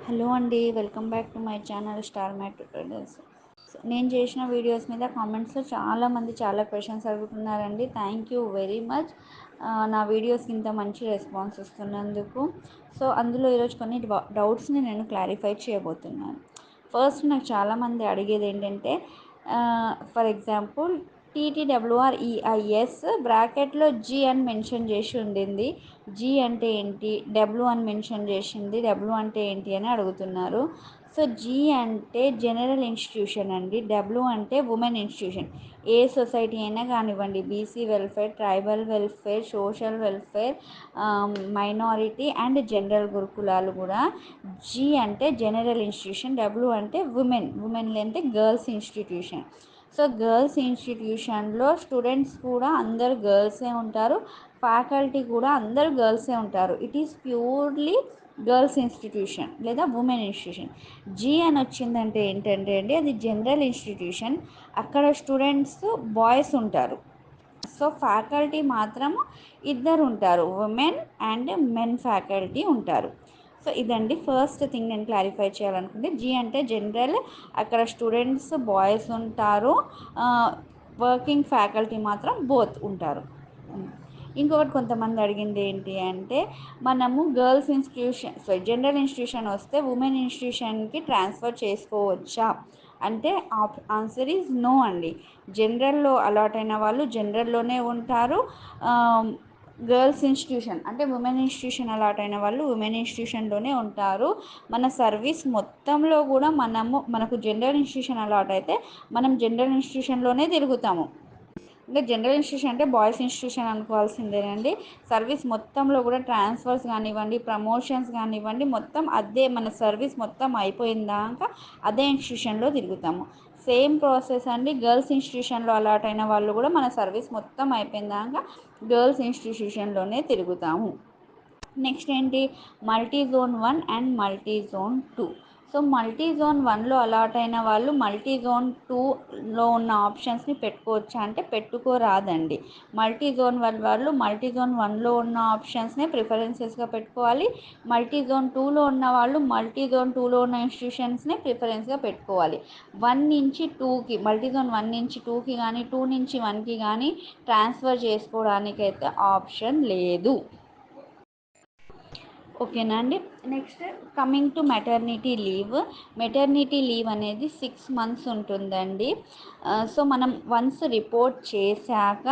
Hello అండి, welcome back to my channel Star Mat Tutorials. నేను చేసిన వీడియోస్ మీద కామెంట్స్లో చాలామంది చాలా క్వశ్చన్స్ అడుగుతున్నారండి. Thank you very much. నా వీడియోస్కి ఇంత మంచి రెస్పాన్స్ ఇస్తున్నందుకు. సో అందులో ఈరోజు కొన్ని డౌట్స్ని నేను క్లారిఫై చేయబోతున్నాను. ఫస్ట్ నాకు చాలామంది అడిగేది ఏంటంటే, ఫర్ ఎగ్జాంపుల్ టీటీడబ్ల్యూఆర్ఈఐఎస్ బ్రాకెట్లో జీ అని మెన్షన్ చేసి ఉండింది. జీ అంటే ఏంటి, డబ్ల్యూ అని మెన్షన్ చేసింది, డబ్ల్యూ అంటే ఏంటి అని అడుగుతున్నారు. సో జీ అంటే జనరల్ ఇన్స్టిట్యూషన్ అండి, డబ్ల్యూ అంటే ఉమెన్ ఇన్స్టిట్యూషన్. ఏ సొసైటీ అయినా కానివ్వండి, BC welfare, tribal welfare, social welfare, minority and general గురుకులాలు కూడా జీ అంటే జనరల్ ఇన్స్టిట్యూషన్, డబ్ల్యూ అంటే ఉమెన్ అంటే గర్ల్స్ ఇన్స్టిట్యూషన్. సో గర్ల్స్ ఇన్స్టిట్యూషన్లో స్టూడెంట్స్ కూడా అందరు గర్ల్సే ఉంటారు, ఫ్యాకల్టీ కూడా అందరు గర్ల్సే ఉంటారు. It is purely girls institution లేదా ఉమెన్ ఇన్స్టిట్యూషన్. జీ అని వచ్చిందంటే ఏంటంటే అండి, అది జనరల్ ఇన్స్టిట్యూషన్. అక్కడ స్టూడెంట్స్ బాయ్స్ ఉంటారు. సో ఫ్యాకల్టీ మాత్రం ఇద్దరు ఉంటారు, ఉమెన్ అండ్ మెన్ ఫ్యాకల్టీ ఉంటారు. సో ఇదండి ఫస్ట్ థింగ్ నేను క్లారిఫై చేయాలనుకుంటే. జీ అంటే జనరల్, అక్కడ స్టూడెంట్స్ బాయ్స్ ఉంటారు, వర్కింగ్ ఫ్యాకల్టీ మాత్రం బోత్ ఉంటారు. ఇంకొకటి కొంతమంది అడిగింది ఏంటి అంటే, మనము గర్ల్స్ ఇన్స్టిట్యూషన్ జనరల్ ఇన్స్టిట్యూషన్ వస్తే ఉమెన్ ఇన్స్టిట్యూషన్కి ట్రాన్స్ఫర్ చేసుకోవచ్చా అంటే ఆన్సర్ ఈజ్ నో అండి. జనరల్లో అలాట్ అయిన వాళ్ళు జనరల్లోనే ఉంటారు. గర్ల్స్ ఇన్స్టిట్యూషన్ అంటే ఉమెన్ ఇన్స్టిట్యూషన్ అలాట్ అయిన వాళ్ళు ఉమెన్ ఇన్స్టిట్యూషన్లోనే ఉంటారు. మన సర్వీస్ మొత్తంలో కూడా మనకు జనరల్ ఇన్స్టిట్యూషన్ అలాట్ అయితే మనం జనరల్ ఇన్స్టిట్యూషన్లోనే తిరుగుతాము. ఇంకా జనరల్ ఇన్స్టిట్యూషన్ అంటే బాయ్స్ ఇన్స్టిట్యూషన్ అనుకోవాల్సిందేనండి. సర్వీస్ మొత్తంలో కూడా ట్రాన్స్ఫర్స్ కానివ్వండి, ప్రమోషన్స్ కానివ్వండి, మొత్తం అదే మన సర్వీస్ మొత్తం అయిపోయిందాక అదే ఇన్స్టిట్యూషన్లో తిరుగుతాము. సేమ్ ప్రాసెస్ అండి, గర్ల్స్ ఇన్స్టిట్యూషన్లో అలాట్ అయిన వాళ్ళు కూడా మన సర్వీస్ మొత్తం అయిపోయిందాక గర్ల్స్ ఇన్స్టిట్యూషన్లోనే తిరుగుతాము. నెక్స్ట్ ఏంటి, multi zone 1 and multi zone 2. So multi zone 1లో అలాట్ అయిన వాళ్ళు మల్టీ జోన్ 2లో ఉన్న ఆప్షన్స్ని పెట్టుకోవచ్చా అంటే పెట్టుకోరాదండి. మల్టీ జోన్ 1 వాళ్ళు మల్టీ జోన్ 1లో ఉన్న ఆప్షన్స్నే ప్రిఫరెన్సెస్గా పెట్టుకోవాలి. మల్టీ జోన్ 2లో ఉన్న వాళ్ళు మల్టీ జోన్ 2లో ఉన్న ఇన్స్టిట్యూషన్స్నే ప్రిఫరెన్స్గా పెట్టుకోవాలి. 1 నుంచి 2కి, మల్టీ జోన్ 1 నుంచి 2కి కానీ 2 నుంచి 1కి కానీ ట్రాన్స్ఫర్ చేసుకోవడానికైతే ఆప్షన్ లేదు. ఓకేనా అండి. Next coming to maternity leave. Maternity leave అనేది 6 months ఉంటుందండి. సో మనం వన్స్ రిపోర్ట్ చేశాక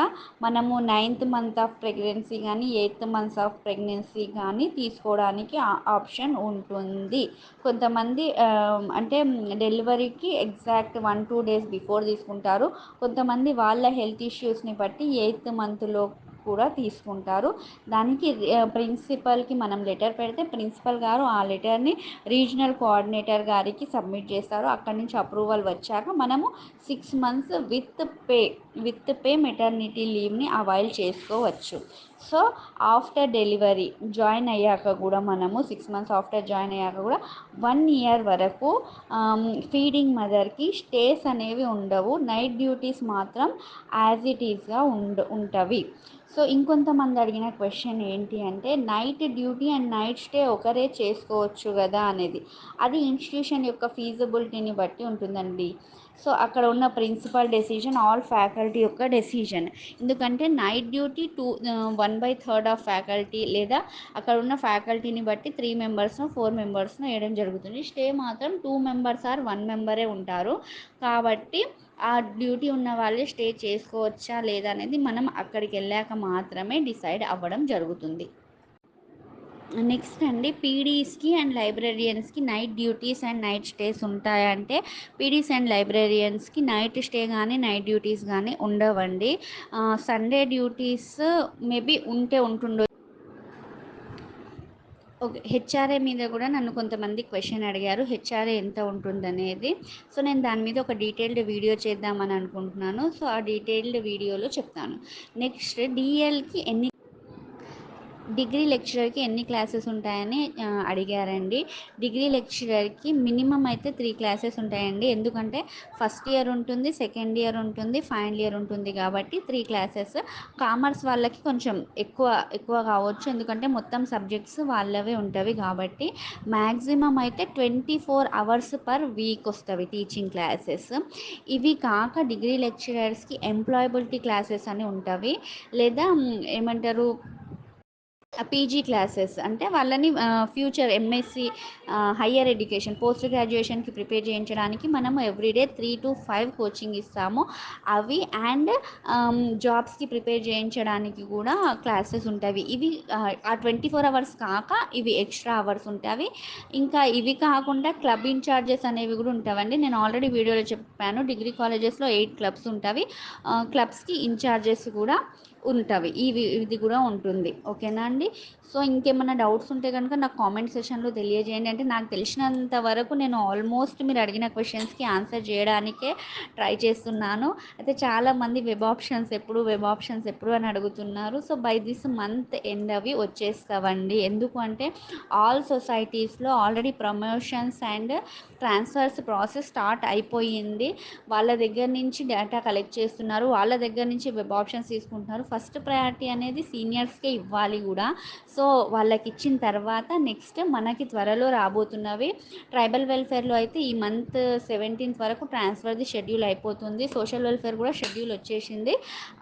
మనము 9th month ఆఫ్ ప్రెగ్నెన్సీ కానీ 8th month ఆఫ్ ప్రెగ్నెన్సీ కానీ తీసుకోవడానికి ఆప్షన్ ఉంటుంది. కొంతమంది అంటే డెలివరీకి ఎగ్జాక్ట్ 1-2 days బిఫోర్ తీసుకుంటారు. కొంతమంది వాళ్ళ హెల్త్ ఇష్యూస్ని బట్టి 8th monthలో కూడా తీసుకుంటారు. దానికి ప్రిన్సిపల్కి మనం లెటర్ పెడితే ప్రిన్సిపల్ గారు ఆ లెటర్ని రీజనల్ కోఆర్డినేటర్ గారికి సబ్మిట్ చేస్తారు. అక్కడి నుంచి అప్రూవల్ వచ్చాక మనము 6 months విత్ పే మెటర్నిటీ లీవ్ని అవైల్ చేసుకోవచ్చు. సో ఆఫ్టర్ డెలివరీ జాయిన్ అయ్యాక కూడా మనము 6 months ఆఫ్టర్ జాయిన్ అయ్యాక కూడా 1 year వరకు ఫీడింగ్ మదర్కి స్టేస్ అనేవి ఉండవు. నైట్ డ్యూటీస్ మాత్రం యాజ్ ఇట్ ఈస్గా ఉంటవి. సో ఇంకొంతమంది అడిగిన క్వశ్చన్ ఏంటి అంటే, night duty and night stay ఒకరే చేసుకోవచ్చు కదా అనేది. అది ఇన్స్టిట్యూషన్ యొక్క ఫీజిబిలిటీని బట్టి ఉంటుందండి. సో అక్కడ ఉన్న ప్రిన్సిపల్ డెసిషన్, ఆల్ ఫ్యాకల్టీ యొక్క డెసిషన్. ఎందుకంటే నైట్ డ్యూటీ 1/3 ఆఫ్ ఫ్యాకల్టీ లేదా అక్కడ ఉన్న ఫ్యాకల్టీని బట్టి 3 members 4 members వేయడం జరుగుతుంది. స్టే మాత్రం 2 members ఆర్ 1 member ఉంటారు. కాబట్టి ఆ డ్యూటీ ఉన్న వాళ్ళే స్టే చేసుకోవచ్చా లేదా అనేది మనం అక్కడికి వెళ్ళాక మాత్రమే డిసైడ్ అవ్వడం జరుగుతుంది. నెక్స్ట్ అండి, పీడీస్కి అండ్ లైబ్రరియన్స్కి night duties and night stays ఉంటాయంటే పీడీస్ అండ్ లైబ్రరియన్స్కి నైట్ స్టే కానీ నైట్ డ్యూటీస్ కానీ ఉండవండి. సండే డ్యూటీస్ మేబీ ఉంటుండో. ఓకే, హెచ్ఆర్ఏ మీద కూడా నన్ను కొంతమంది క్వశ్చన్ అడిగారు, హెచ్ఆర్ఏ ఎంత ఉంటుందనేది. సో నేను దాని మీద ఒక డీటెయిల్డ్ వీడియో చేద్దామని అనుకుంటున్నాను. సో ఆ డీటెయిల్డ్ వీడియోలో చెప్తాను. నెక్స్ట్ డిఎల్కి డిగ్రీ లెక్చరర్‌కి ఎన్ని క్లాసెస్ ఉంటాయని అడిగారండి. డిగ్రీ లెక్చరర్‌కి మినిమమ్ అయితే 3 క్లాసెస్ ఉంటాయండి. ఎందుకంటే ఫస్ట్ ఇయర్ ఉంటుంది, సెకండ్ ఇయర్ ఉంటుంది, ఫైనల్ ఇయర్ ఉంటుంది కాబట్టి 3 క్లాసెస్. కామర్స్ వాళ్ళకి కొంచెం ఎక్కువ కావచ్చు. ఎందుకంటే మొత్తం సబ్జెక్ట్స్ వాళ్ళవే ఉంటవి కాబట్టి మాక్సిమం అయితే 24 అవర్స్ పర్ వీక్ వస్తవి టీచింగ్ క్లాసెస్. ఇవి కాక డిగ్రీ లెక్చరర్స్‌కి ఎంప్లాయబిలిటీ క్లాసెస్ అని ఉంటవి. లేదా ఏమంటారు, పీజీ క్లాసెస్ అంటే వాళ్ళని future MSc, higher education, post గ్రాడ్యుయేషన్కి ప్రిపేర్ చేయించడానికి మనము ఎవ్రీడే 3 to 5 కోచింగ్ ఇస్తాము. అవి అండ్ జాబ్స్కి ప్రిపేర్ చేయించడానికి కూడా క్లాసెస్ ఉంటాయి. ఇవి ఆ 24 అవర్స్ కాక ఇవి ఎక్స్ట్రా అవర్స్ ఉంటాయి. ఇంకా ఇవి కాకుండా క్లబ్ ఇన్ఛార్జెస్ అనేవి కూడా ఉంటాయండి. నేను ఆల్రెడీ వీడియోలో చెప్పాను, డిగ్రీ కాలేజెస్లో 8 క్లబ్స్ ఉంటాయి. క్లబ్స్కి ఇన్ఛార్జెస్ కూడా ఉంటవి. ఇది కూడా ఉంటుంది. ఓకేనా అండి? సో, ఇంకేమన్నా డౌట్స్ ఉంటే గనుక నాకు కామెంట్ సెక్షన్‌లో తెలియజేయండి. అంటే నాకు తెలిసినంత వరకు నేను ఆల్మోస్ట్ మీరు అడిగిన క్వెషన్స్‌కి ఆన్సర్ చేయడానికే ట్రై చేస్తున్నాను. అయితే చాలామంది వెబ్ ఆప్షన్స్ ఎప్పుడు అని అడుగుతున్నారు. So, by this month end అవి వచ్చేస్తవండి. ఎందుకు అంటే ఆల్ సొసైటీస్‌లో already promotions and transfers process start అయిపోయింది. వాళ్ళ దగ్గర నుంచి డేటా కలెక్ట్ చేస్తున్నారు. వాళ్ళ దగ్గర నుంచి వెబ్ ఆప్షన్స్ తీసుకుంటున్నారు. ఫస్ట్ ప్రయారిటీ అనేది సీనియర్స్‌కే ఇవ్వాలి గూడా. సో, వాళ్ళకిచ్చిన తర్వాత నెక్స్ట్ మనకి త్వరలో రాబోతున్నవి ట్రైబల్ వెల్ఫేర్‌లో అయితే ఈ మంత్ 17th వరకు ట్రాన్స్ఫర్‌ది షెడ్యూల్ అయిపోతుంది. సోషల్ వెల్ఫేర్ కూడా షెడ్యూల్ వచ్చేసింది.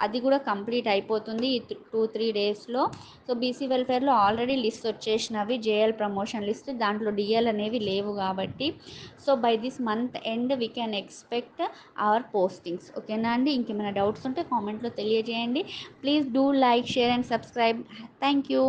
అది కూడా కంప్లీట్ అయిపోతుంది ఈ 2-3 డేస్‌లో. సో, బీసీ వెల్ఫేర్‌లో ఆల్రెడీ లిస్ట్ వచ్చేసినవి. జేఎల్ ప్రమోషన్ లిస్ట్, దాంట్లో డీఎల్ అనేవి లేవు కాబట్టి so by this month end we can expect our postings. ఓకేనా అండి? ఇంకేమైనా డౌట్స్ ఉంటే కామెంట్లో తెలియజేయండి. Please do like, share and subscribe. Thank you.